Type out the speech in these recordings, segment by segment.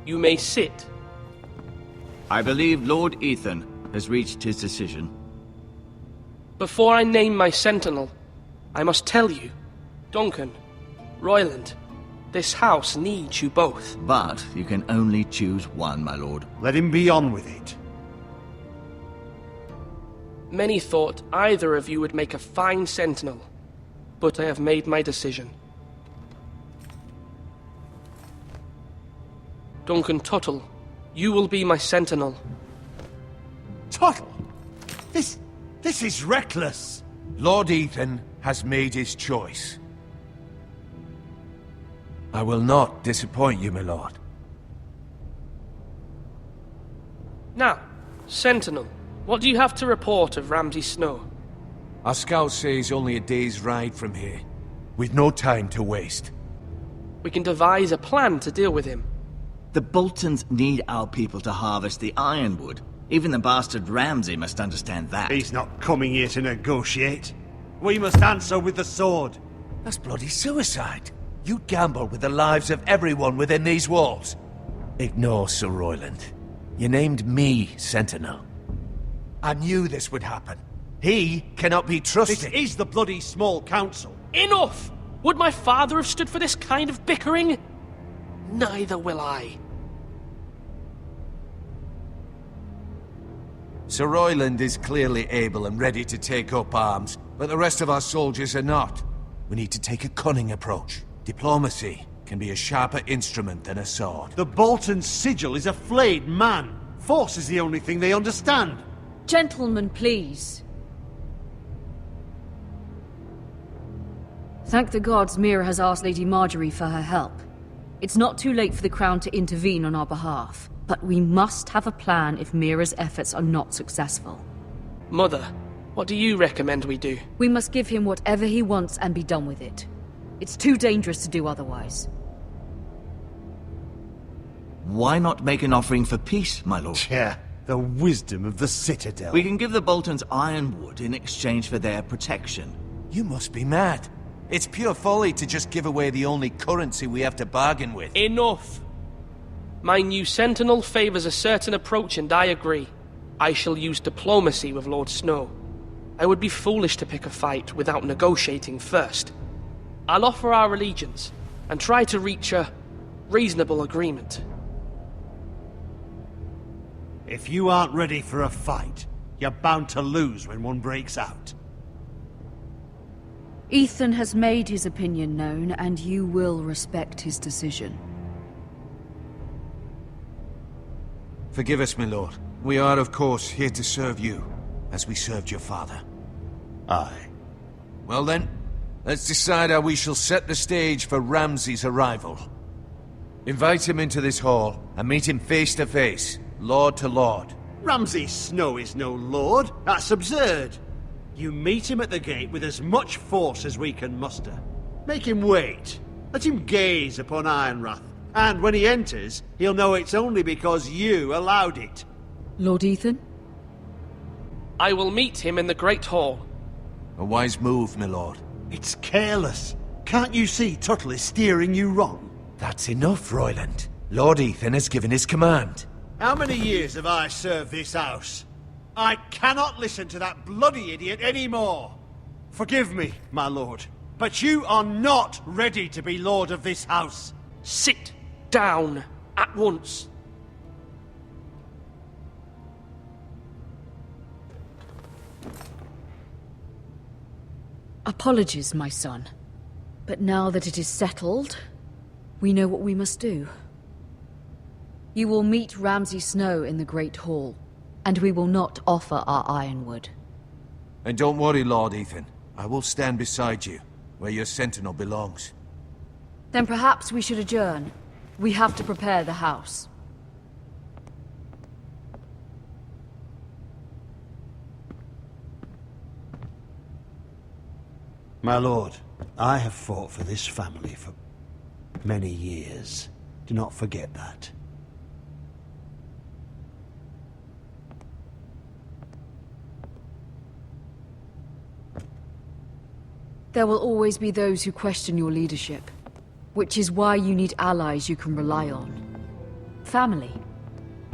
You may sit. I believe Lord Ethan has reached his decision. Before I name my sentinel, I must tell you, Duncan, Royland, this house needs you both. But you can only choose one, my lord. Let him be on with it. Many thought either of you would make a fine sentinel, but I have made my decision. Duncan Tuttle, you will be my sentinel. Tuttle! This is reckless! Lord Ethan has made his choice. I will not disappoint you, my lord. Now, sentinel, what do you have to report of Ramsay Snow? Our scouts say he's only a day's ride from here, with no time to waste. We can devise a plan to deal with him. The Boltons need our people to harvest the ironwood. Even the bastard Ramsay must understand that. He's not coming here to negotiate. We must answer with the sword. That's bloody suicide. You'd gamble with the lives of everyone within these walls. Ignore Sir Royland. You named me Sentinel. I knew this would happen. He cannot be trusted. This is the bloody small council. Enough! Would my father have stood for this kind of bickering? Neither will I. Sir Royland is clearly able and ready to take up arms, but the rest of our soldiers are not. We need to take a cunning approach. Diplomacy can be a sharper instrument than a sword. The Bolton sigil is a flayed man. Force is the only thing they understand. Gentlemen, please. Thank the gods Mira has asked Lady Marjorie for her help. It's not too late for the Crown to intervene on our behalf, but we must have a plan if Mira's efforts are not successful. Mother, what do you recommend we do? We must give him whatever he wants and be done with it. It's too dangerous to do otherwise. Why not make an offering for peace, my lord? Yeah, the wisdom of the Citadel. We can give the Boltons ironwood in exchange for their protection. You must be mad. It's pure folly to just give away the only currency we have to bargain with. Enough! My new sentinel favors a certain approach, and I agree. I shall use diplomacy with Lord Snow. I would be foolish to pick a fight without negotiating first. I'll offer our allegiance, and try to reach a reasonable agreement. If you aren't ready for a fight, you're bound to lose when one breaks out. Ethan has made his opinion known, and you will respect his decision. Forgive us, my lord. We are, of course, here to serve you, as we served your father. Aye. Well then, let's decide how we shall set the stage for Ramsay's arrival. Invite him into this hall, and meet him face to face, lord to lord. Ramsay Snow is no lord. That's absurd. You meet him at the gate with as much force as we can muster. Make him wait. Let him gaze upon Ironrath. And when he enters, he'll know it's only because you allowed it. Lord Ethan? I will meet him in the Great Hall. A wise move, my lord. It's careless. Can't you see Tuttle is steering you wrong? That's enough, Royland. Lord Ethan has given his command. How many years have I served this house? I cannot listen to that bloody idiot anymore. Forgive me, my lord, but you are not ready to be lord of this house. Sit down at once. Apologies, my son. But now that it is settled, we know what we must do. You will meet Ramsay Snow in the Great Hall, and we will not offer our ironwood. And don't worry, Lord Ethan. I will stand beside you, where your sentinel belongs. Then perhaps we should adjourn. We have to prepare the house. My lord, I have fought for this family for many years. Do not forget that. There will always be those who question your leadership, which is why you need allies you can rely on. family.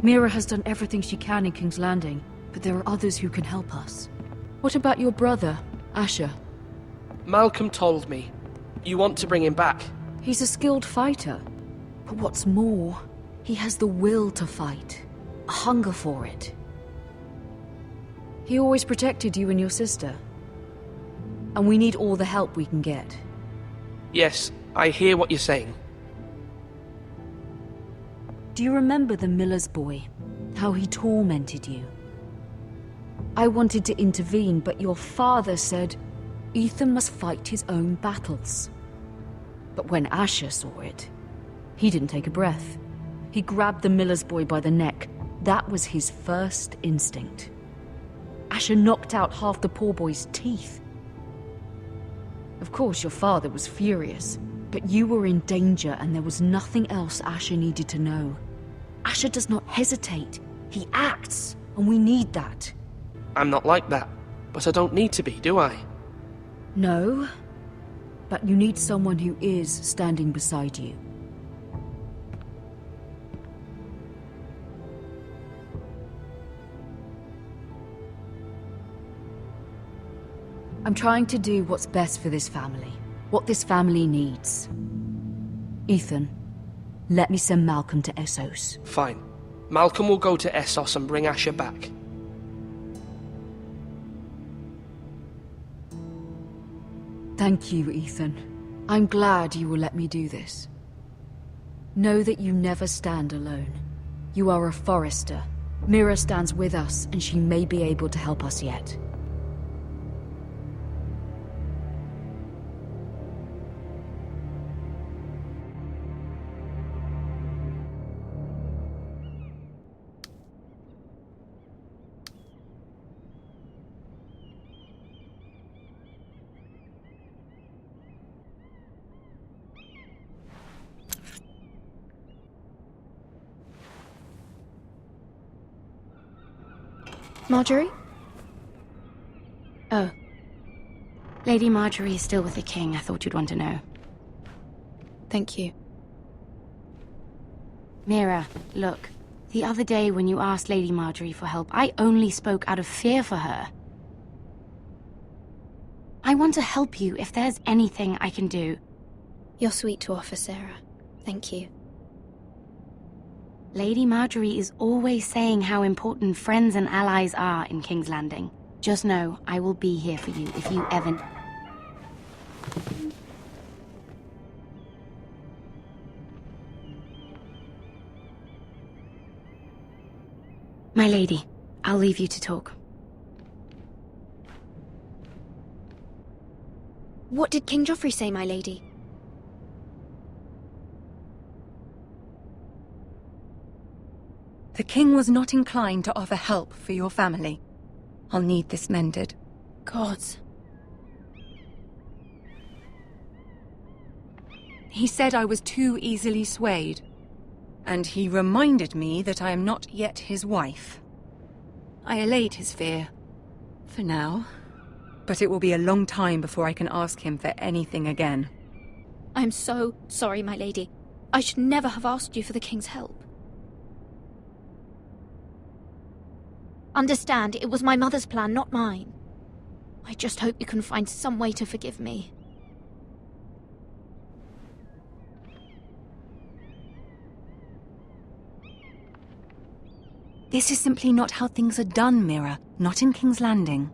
Mira has done everything she can in King's Landing, but there are others who can help us. What about your brother, Asher? Malcolm told me. You want to bring him back? He's a skilled fighter. But what's more, he has the will to fight. A hunger for it. He always protected you and your sister. And we need all the help we can get. Yes, I hear what you're saying. Do you remember the miller's boy? How he tormented you? I wanted to intervene, but your father said Ethan must fight his own battles. But when Asher saw it, he didn't take a breath. He grabbed the miller's boy by the neck. That was his first instinct. Asher knocked out half the poor boy's teeth. Of course, your father was furious, but you were in danger and there was nothing else Asher needed to know. Asher does not hesitate. He acts, and we need that. I'm not like that, but I don't need to be, do I? No, but you need someone who is standing beside you. I'm trying to do what's best for this family, what this family needs. Ethan, let me send Malcolm to Essos. Fine. Malcolm will go to Essos and bring Asher back. Thank you, Ethan. I'm glad you will let me do this. Know that you never stand alone. You are a Forester. Mira stands with us, and she may be able to help us yet. Marjorie? Oh. Lady Marjorie is still with the king. I thought you'd want to know. Thank you. Mira, look. The other day when you asked Lady Marjorie for help, I only spoke out of fear for her. I want to help you if there's anything I can do. You're sweet to offer, Sarah. Thank you. Lady Marjorie is always saying how important friends and allies are in King's Landing. Just know, I will be here for you if you ever... My lady, I'll leave you to talk. What did King Joffrey say, my lady? The king was not inclined to offer help for your family. I'll need this mended. Gods. He said I was too easily swayed. And he reminded me that I am not yet his wife. I allayed his fear. For now. But it will be a long time before I can ask him for anything again. I'm so sorry, my lady. I should never have asked you for the king's help. Understand, it was my mother's plan, not mine. I just hope you can find some way to forgive me. This is simply not how things are done, Mira. Not in King's Landing.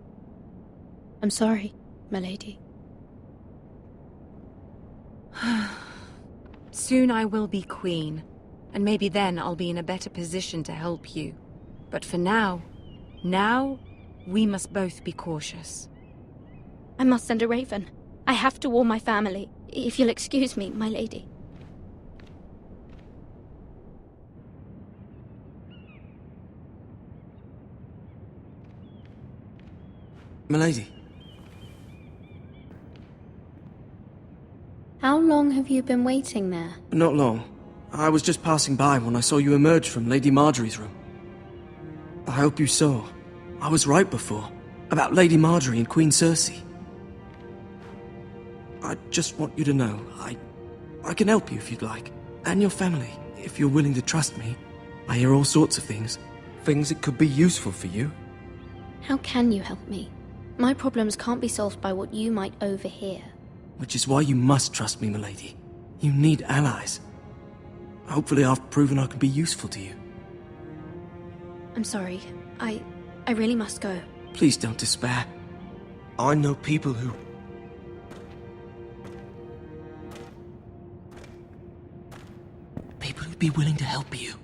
I'm sorry, my lady. Soon I will be queen, and maybe then I'll be in a better position to help you. But for now, we must both be cautious. I must send a raven. I have to warn my family. If you'll excuse me, my lady. Milady. How long have you been waiting there? Not long. I was just passing by when I saw you emerge from Lady Marjorie's room. I hope you saw. I was right before. About Lady Marjorie and Queen Cersei. I just want you to know, I can help you if you'd like. And your family, if you're willing to trust me. I hear all sorts of things. Things that could be useful for you. How can you help me? My problems can't be solved by what you might overhear. Which is why you must trust me, milady. You need allies. Hopefully I've proven I can be useful to you. I'm sorry. I really must go. Please don't despair. I know people who... People who'd be willing to help you.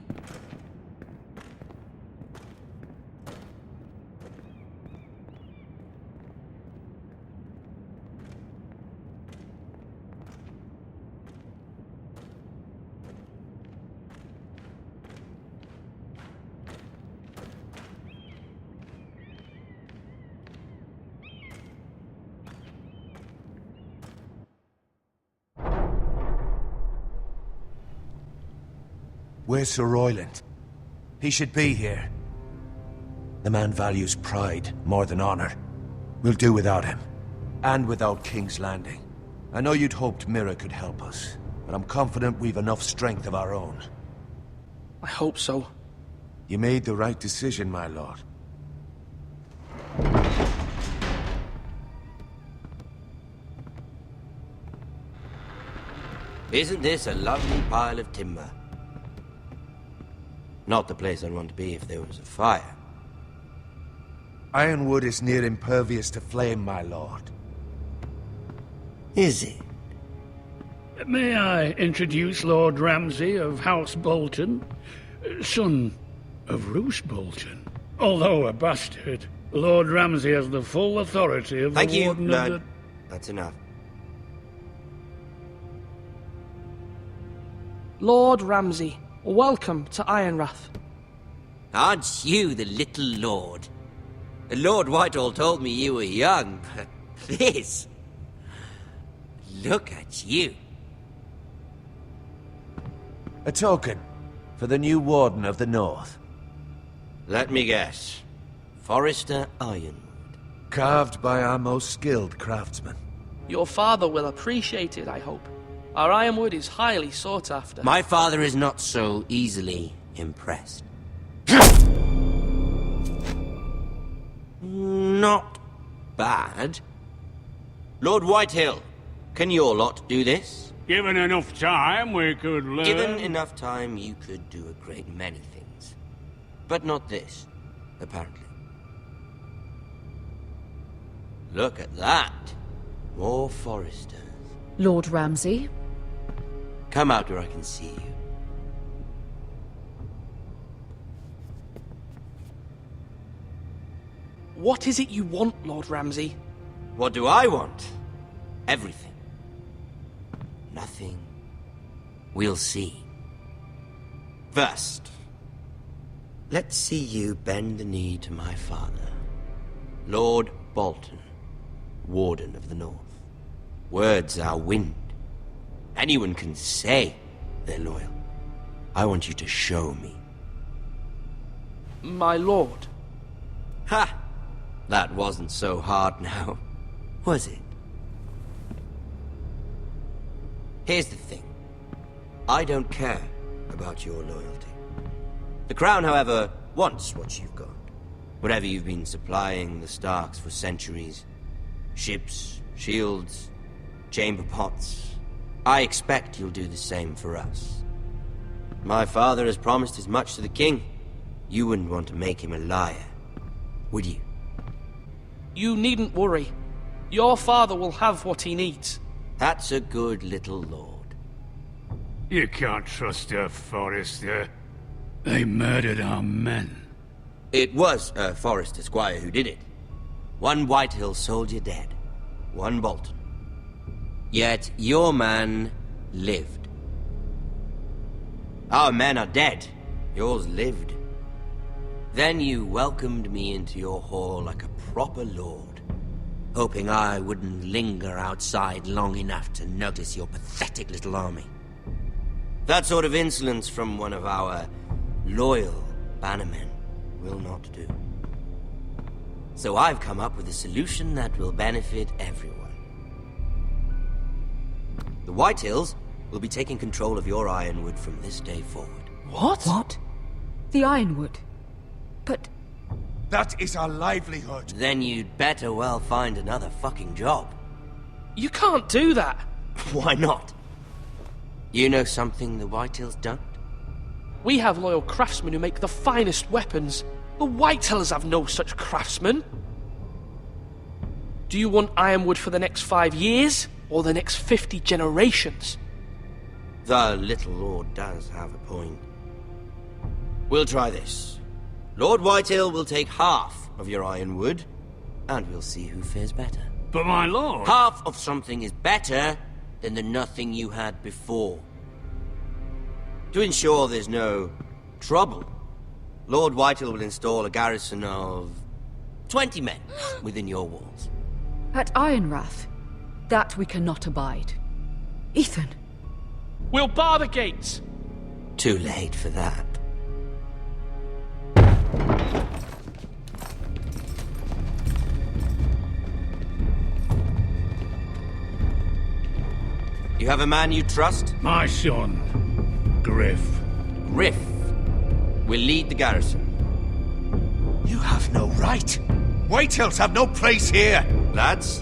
Where's Sir Royland? He should be here. The man values pride more than honor. We'll do without him. And without King's Landing. I know you'd hoped Mira could help us, but I'm confident we've enough strength of our own. I hope so. You made the right decision, my lord. Isn't this a lovely pile of timber? Not the place I'd want to be if there was a fire. Ironwood is near impervious to flame, my lord. Is it? May I introduce Lord Ramsay of House Bolton, son of Roose Bolton. Although a bastard, Lord Ramsay has the full authority of Thank the you, Warden Lord. of the... That's enough. Lord Ramsay, welcome to Ironrath. Aren't you the little lord? Lord Whitehall told me you were young, but this... Look at you. A token for the new Warden of the North. Let me guess. Forrester Ironwood. Carved by our most skilled craftsmen. Your father will appreciate it, I hope. Our ironwood is highly sought after. My father is not so easily impressed. Not bad. Lord Whitehill, can your lot do this? Given enough time, we could learn... Given enough time, you could do a great many things. But not this, apparently. Look at that. More Forresters. Lord Ramsay? Come out where I can see you. What is it you want, Lord Ramsay? What do I want? Everything. Nothing. We'll see. First, let's see you bend the knee to my father, Lord Bolton, Warden of the North. Words are wind. Anyone can say they're loyal. I want you to show me. My lord. Ha! That wasn't so hard now, was it? Here's the thing. I don't care about your loyalty. The Crown, however, wants what you've got. Whatever you've been supplying the Starks for centuries. Ships, shields, chamber pots. I expect you'll do the same for us. My father has promised as much to the king. You wouldn't want to make him a liar, would you? You needn't worry. Your father will have what he needs. That's a good little lord. You can't trust her, Forrester. They murdered our men. It was a Forrester squire who did it. One Whitehill soldier dead. One Bolton. Yet your man lived. Our men are dead. Yours lived. Then you welcomed me into your hall like a proper lord, hoping I wouldn't linger outside long enough to notice your pathetic little army. That sort of insolence from one of our loyal bannermen will not do. So I've come up with a solution that will benefit everyone. The Whitehills will be taking control of your ironwood from this day forward. What? The Ironwood. But... That is our livelihood. Then you'd better well find another fucking job. You can't do that. Why not? You know something the Whitetails don't? We have loyal craftsmen who make the finest weapons. The Whitetails have no such craftsmen. Do you want Ironwood for the next 5 years, or the next 50 generations? The little lord does have a point. We'll try this. Lord Whitetail will take half of your ironwood, and we'll see who fares better. But my lord... Half of something is better than the nothing you had before. To ensure there's no trouble, Lord Whitetail will install a garrison of 20 men within your walls. At Ironrath, that we cannot abide. Ethan. We'll bar the gates. Too late for that. You have a man you trust? My son, Griff. Griff will lead the garrison. You have no right. Whitetails have no place here. Lads,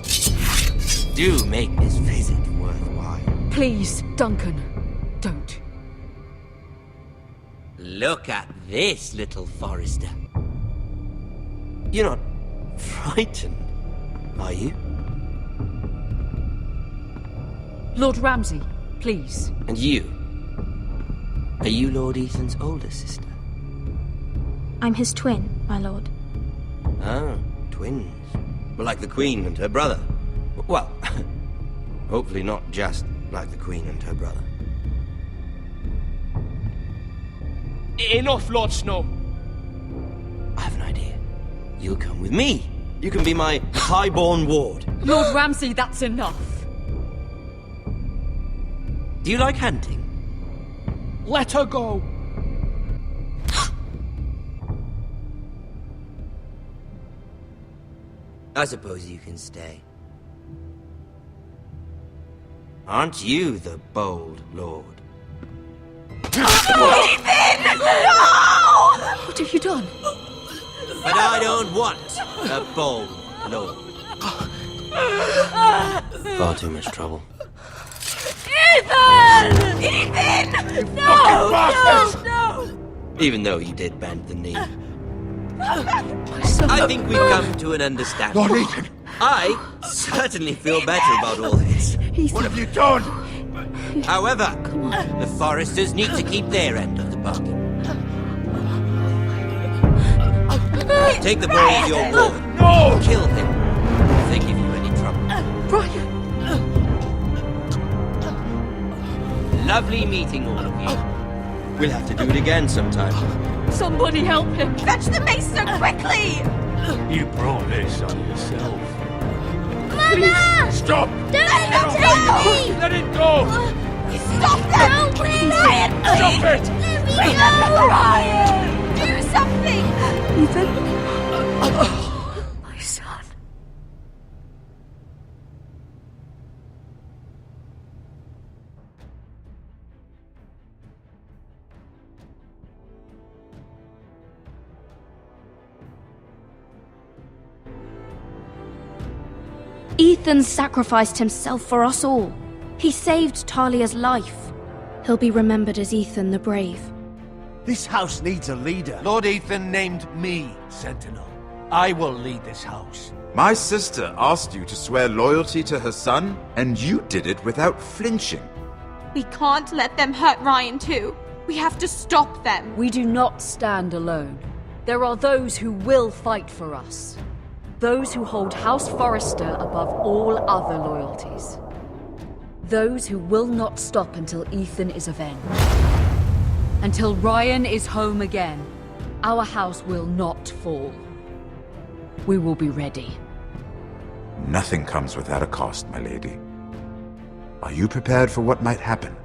do make this visit worthwhile. Please, Duncan, don't. Look at this, little Forester. You're not frightened, are you? Lord Ramsay, please. And you? Are you Lord Ethan's older sister? I'm his twin, my lord. Ah, twins. Well, like the Queen and her brother. Well, hopefully not just like the Queen and her brother. Enough, Lord Snow. I have an idea. You'll come with me. You can be my highborn ward. Lord Ramsay, that's enough. Do you like hunting? Let her go. I suppose you can stay. Aren't you the bold lord? Ethan! No! What have you done? But I don't want a bold lord. Far too much trouble. Ethan! Ethan! No! No! No! Even though you did bend the knee. I think we've come to an understanding. Lord Ethan! I certainly feel better about all this. What have you done? However, the Foresters need to keep their end of the bargain. Take the boy as your ward. No! Kill him if they give you any trouble. Brian! Lovely meeting all of you. We'll have to do it again sometime. Somebody help him! Fetch the mace so quickly! You brought this on yourself. Mama! Stop! Don't let him take me! Let it go! Stop them! Please! Ryan, Stop it! Let me go! Ryan! Do something! Ethan? My son. Ethan sacrificed himself for us all. He saved Talia's life. He'll be remembered as Ethan the Brave. This house needs a leader. Lord Ethan named me Sentinel. I will lead this house. My sister asked you to swear loyalty to her son, and you did it without flinching. We can't let them hurt Ryan too. We have to stop them. We do not stand alone. There are those who will fight for us. Those who hold House Forrester above all other loyalties. Those who will not stop until Ethan is avenged. Until Ryan is home again, our house will not fall. We will be ready. Nothing comes without a cost, my lady. Are you prepared for what might happen?